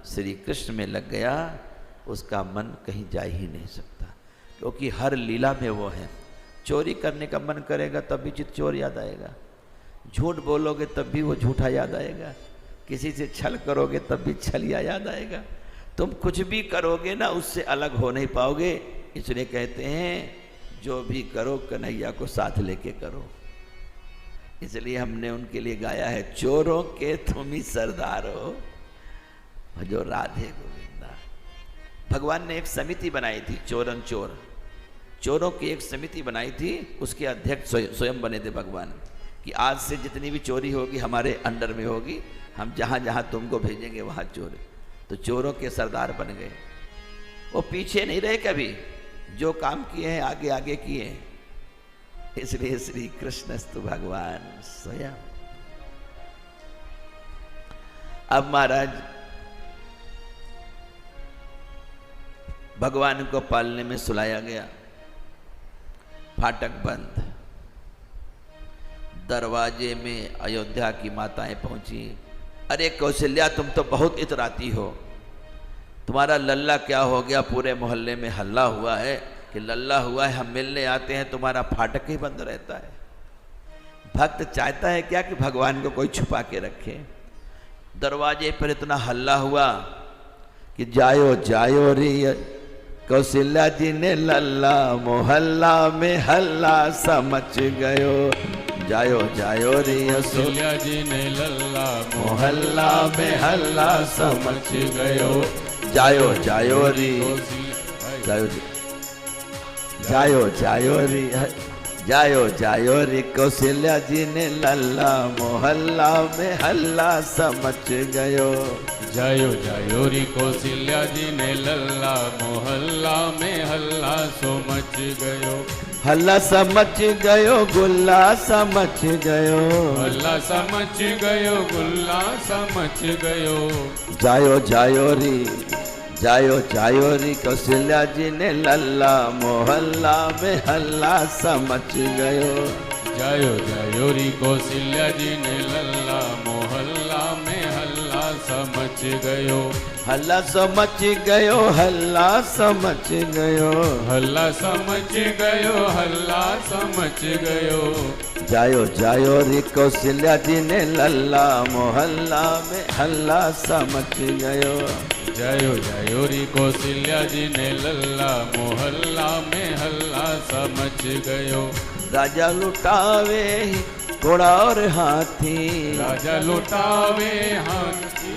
श्री कृष्ण में लग गया, उसका मन कहीं जा ही नहीं सकता, क्योंकि हर लीला में वो है। चोरी करने का मन करेगा तब भी चित चोर याद आएगा, झूठ बोलोगे तब भी वो झूठा याद आएगा, किसी से छल करोगे तब भी छलिया याद आएगा। तुम कुछ भी करोगे ना उससे अलग हो नहीं पाओगे। इसलिए कहते हैं जो भी करो कन्हैया को साथ लेके करो। इसलिए हमने उनके लिए गाया है, चोरों के तुम ही सरदार हो, जो राधे गोविंदा। भगवान ने एक समिति बनाई थी, चोरन चोर, चोरों की एक समिति बनाई थी, उसके अध्यक्ष स्वयं बने थे भगवान, कि आज से जितनी भी चोरी होगी हमारे अंडर में होगी, हम जहाँ जहाँ तुमको भेजेंगे वहाँ चोरी। तो चोरों के सरदार बन गए। वो पीछे नहीं रहे कभी, जो काम किए हैं आगे आगे किए हैं। इसलिए श्री कृष्णस्तु भगवान स्वयं। अब महाराज भगवान को पालने में सुलाया गया, फाटक बंद, दरवाजे में अयोध्या की माताएं पहुंची। अरे कौशल्या, तुम तो बहुत इतराती हो, तुम्हारा लल्ला क्या हो गया? पूरे मोहल्ले में हल्ला हुआ है कि लल्ला हुआ है, हम मिलने आते हैं, तुम्हारा फाटक ही बंद रहता है। भक्त चाहता है क्या कि भगवान को कोई छुपा के रखे? दरवाजे पर इतना हल्ला हुआ कि जायो जायो रे कौशल्या जी ने लल्ला, मोहल्ला में हल्ला समझ गयो। जायो जायो रे कौशल्या जी ने लल्ला, मोहल्ला में हल्ला समझ गयो। जायो जायो रे, जायो जायो जायो रे, जायो जायो रे कौशल्या जी ने लल्ला, मोहल्ला में हल्ला समझ गयो। जायो जायो री कौशल्या जी ने लल्ला, मोहल्ला में हल्ला समझ गयो। हल्ला समझ गयो, गुल्ला समझ गयो, हल्ला समझ गयो, गुल्ला समझ गयो। जायो जायो री, जायो जायो री कौशल्या जी ने लल्ला, मोहल्ला में हल्ला समझ गयो। जायो जायो री कौशल्या जी ने लल्ला, मोहल्ला में हल्ला समझ गयो। हल्ला समझ गयो, हल्ला समझ गयो, हल्ला समझ गयो, हल्ला समझ गयो। जायो जायो रे कौशल्या जी ने लल्ला, मोहल्ला में हल्ला समझ गयो। जायो जायो री कौशल्या जी ने लल्ला, मोहल्ला में हल्ला समझ गयो। राजा लुटावे घोड़ा और हाथी, राजा लुटावे हाथी